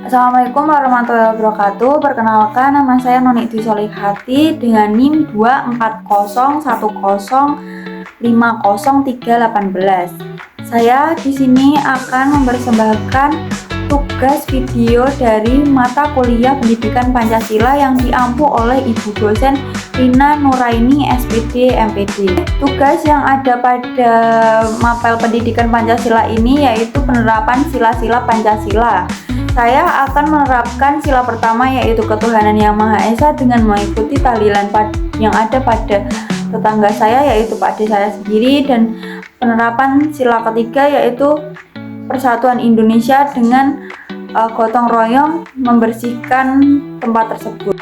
Assalamualaikum warahmatullahi wabarakatuh. Perkenalkan, nama saya Noni Dwi Solihati dengan NIM 24010503018. Saya di sini akan mempersembahkan tugas video dari mata kuliah Pendidikan Pancasila yang diampu oleh Ibu dosen Rina Nuraini SPD MPD. Tugas yang ada pada mapel Pendidikan Pancasila ini yaitu penerapan sila-sila Pancasila. Saya akan menerapkan sila pertama yaitu ketuhanan yang Maha Esa dengan mengikuti tahlilan yang ada pada tetangga saya yaitu Pak De saya sendiri, dan penerapan sila ketiga yaitu persatuan Indonesia dengan gotong royong membersihkan tempat tersebut.